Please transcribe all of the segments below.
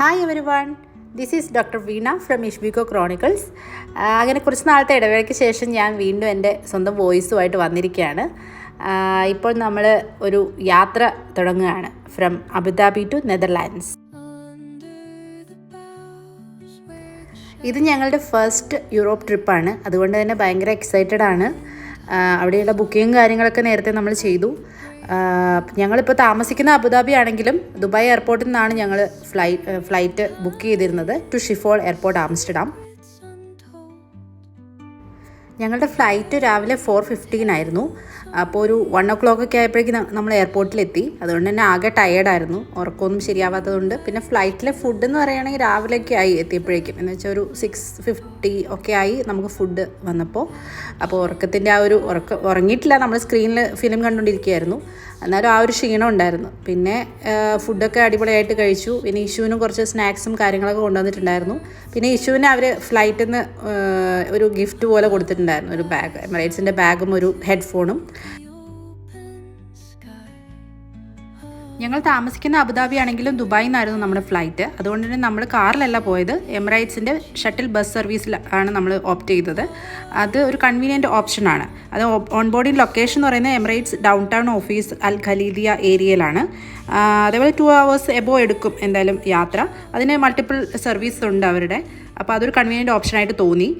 Hi everyone, this is doctor Veena from ഇഷ്ബികോ chronicles. അങ്ങനെ കുറച്ച് നാളത്തെ ഇടവേളയ്ക്ക് ശേഷം ഞാൻ വീണ്ടും എൻ്റെ സ്വന്തം വോയിസുമായിട്ട് വന്നിരിക്കുകയാണ്. ഇപ്പോൾ നമ്മൾ ഒരു യാത്ര തുടങ്ങുകയാണ് ഫ്രം അബുദാബി ടു നെതർലാൻഡ്സ്. ഇത് ഞങ്ങളുടെ ഫസ്റ്റ് യൂറോപ്പ് ട്രിപ്പാണ്, അതുകൊണ്ട് തന്നെ ഭയങ്കര എക്സൈറ്റഡ് ആണ്. അവിടെയുള്ള ബുക്കിങ്ങും കാര്യങ്ങളൊക്കെ നേരത്തെ നമ്മൾ ചെയ്തു. ഞങ്ങളിപ്പോൾ താമസിക്കുന്ന അബുദാബി ആണെങ്കിലും ദുബായ് എയർപോർട്ടിൽ നിന്നാണ് ഞങ്ങൾ ഫ്ലൈറ്റ് ബുക്ക് ചെയ്തിരുന്നത് ടു ഷിഫോൾ എയർപോർട്ട് ആംസ്റ്റർഡാം. ഞങ്ങളുടെ ഫ്ലൈറ്റ് രാവിലെ 4:15 ആയിരുന്നു. അപ്പോൾ ഒരു 1 o'clock ഒക്കെ ആയപ്പോഴേക്കും നമ്മൾ എയർപോർട്ടിലെത്തി. അതുകൊണ്ട് തന്നെ ആകെ ടയേർഡായിരുന്നു, ഉറക്കമൊന്നും ശരിയാവാത്തതുകൊണ്ട്. പിന്നെ ഫ്ലൈറ്റിലെ ഫുഡ് എന്ന് പറയുകയാണെങ്കിൽ രാവിലെയൊക്കെ ആയി എത്തിയപ്പോഴേക്കും, എന്ന് വെച്ചാൽ ഒരു 6:50 ഒക്കെ ആയി നമുക്ക് ഫുഡ് വന്നപ്പോൾ. അപ്പോൾ ഉറക്കത്തിൻ്റെ ഉറങ്ങിയിട്ടില്ല, നമ്മൾ സ്ക്രീനിൽ ഫിലിം കണ്ടുകൊണ്ടിരിക്കുകയായിരുന്നു. എന്നാലും ആ ഒരു ക്ഷീണം ഉണ്ടായിരുന്നു. പിന്നെ ഫുഡൊക്കെ അടിപൊളിയായിട്ട് കഴിച്ചു. പിന്നെ ഇഷുവിനും കുറച്ച് സ്നാക്സും കാര്യങ്ങളൊക്കെ കൊണ്ടുവന്നിട്ടുണ്ടായിരുന്നു. പിന്നെ ഇഷുവിന് അവർ ഫ്ലൈറ്റിൽ നിന്ന് ഒരു ഗിഫ്റ്റ് പോലെ കൊടുത്തിട്ടുണ്ടായിരുന്നു, ഒരു ബാഗ്, എമിറേറ്റ്സിൻ്റെ ബാഗും ഒരു ഹെഡ്ഫോണും. ഞങ്ങൾ താമസിക്കുന്ന അബുദാബി ആണെങ്കിലും ദുബായിൽ നിന്നായിരുന്നു നമ്മുടെ ഫ്ലൈറ്റ്. അതുകൊണ്ട് തന്നെ നമ്മൾ കാറിലല്ല പോയത്, എമിറേറ്റ്സിൻ്റെ ഷട്ടിൽ ബസ് സർവീസിലാണ് നമ്മൾ ഓപ്റ്റ് ചെയ്തത്. അത് ഒരു കൺവീനിയൻറ്റ് ഓപ്ഷനാണ്. അത് ഓൺ ബോർഡിംഗ് ലൊക്കേഷൻ എന്ന് പറയുന്നത് എമിറേറ്റ്സ് ഡൗൺ ടൗൺ ഓഫീസ് അൽ ഖലീദിയ ഏരിയയിലാണ്. അതേപോലെ 2 hours എബോ എടുക്കും എന്തായാലും യാത്ര. അതിന് മൾട്ടിപ്പിൾ സർവീസ് ഉണ്ട് അവരുടെ. അപ്പോൾ അതൊരു കൺവീനിയൻറ്റ് ഓപ്ഷനായിട്ട് തോന്നി.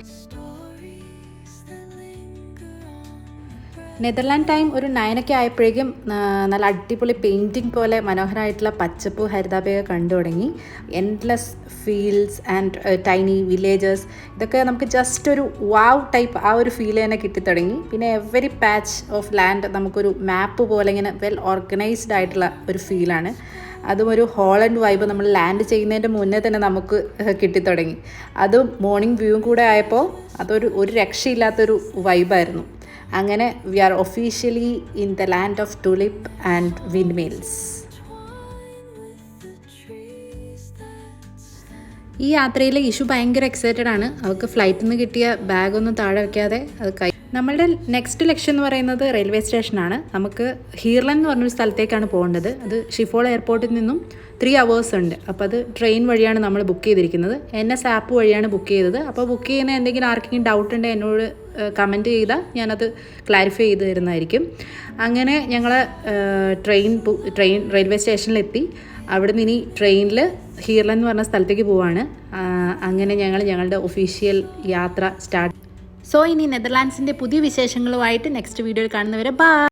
നെതർലാൻഡ് ടൈം ഒരു 9 ഒക്കെ ആയപ്പോഴേക്കും നല്ല അടിപൊളി പെയിൻറ്റിങ് പോലെ മനോഹരമായിട്ടുള്ള പച്ചപ്പ് ഹരിതാഭയൊക്കെ കണ്ടു തുടങ്ങി. Endless fields and tiny villages, ഇതൊക്കെ നമുക്ക് ജസ്റ്റ് ഒരു വാവ് ടൈപ്പ് ആ ഒരു ഫീൽ തന്നെ കിട്ടിത്തുടങ്ങി. പിന്നെ എവറി പാച്ച് ഓഫ് ലാൻഡ് നമുക്കൊരു മാപ്പ് പോലെ ഇങ്ങനെ വെൽ ഓർഗനൈസ്ഡ് ആയിട്ടുള്ള ഒരു ഫീലാണ്. അതും ഒരു ഹോളണ്ട് വൈബ് നമ്മൾ ലാൻഡ് ചെയ്യുന്നതിൻ്റെ മുന്നേ തന്നെ നമുക്ക് കിട്ടിത്തുടങ്ങി. അതും മോർണിംഗ് വ്യൂവും കൂടെ ആയപ്പോൾ ഒരു രക്ഷയില്ലാത്തൊരു വൈബായിരുന്നു. അങ്ങനെ we are officially in the land of tulip and windmills. ഈ യാത്രയിൽ ഇഷു ഭയങ്കര എക്സൈറ്റഡ് ആണ്. അവൾക്ക് ഫ്ലൈറ്റിൽ നിന്ന് കിട്ടിയ ബാഗൊന്നും താഴെ വയ്ക്കാതെ അത് നമ്മളുടെ നെക്സ്റ്റ് ലക്ഷ്യം എന്ന് പറയുന്നത് റെയിൽവേ സ്റ്റേഷനാണ്. നമുക്ക് ഹീർലൻ എന്ന് പറഞ്ഞൊരു സ്ഥലത്തേക്കാണ് പോകേണ്ടത്. അത് ഷിഫോൾ എയർപോർട്ടിൽ നിന്നും 3 hours ഉണ്ട്. അപ്പോൾ അത് ട്രെയിൻ വഴിയാണ് നമ്മൾ ബുക്ക് ചെയ്തിരിക്കുന്നത്. NS ആപ്പ് വഴിയാണ് ബുക്ക് ചെയ്തത്. അപ്പോൾ ബുക്ക് ചെയ്യുന്ന എന്തെങ്കിലും ആർക്കെങ്കിലും ഡൗട്ട് ഉണ്ടെങ്കിൽ എന്നോട് കമൻറ്റ് ചെയ്താൽ ഞാനത് ക്ലാരിഫൈ ചെയ്ത് തരുന്നതായിരിക്കും. അങ്ങനെ ഞങ്ങൾ റെയിൽവേ സ്റ്റേഷനിലെത്തി. അവിടെ നിന്ന് ഇനി ട്രെയിനിൽ ഹീർലൻ എന്ന് പറഞ്ഞ സ്ഥലത്തേക്ക് പോവാണ്. അങ്ങനെ ഞങ്ങളുടെ ഒഫീഷ്യൽ യാത്ര സ്റ്റാർട്ട്. സോ ഇനി നെതർലാൻഡ്സിൻ്റെ പുതിയ വിശേഷങ്ങളുമായിട്ട് നെക്സ്റ്റ് വീഡിയോയിൽ കാണുന്നവരെ ബൈ.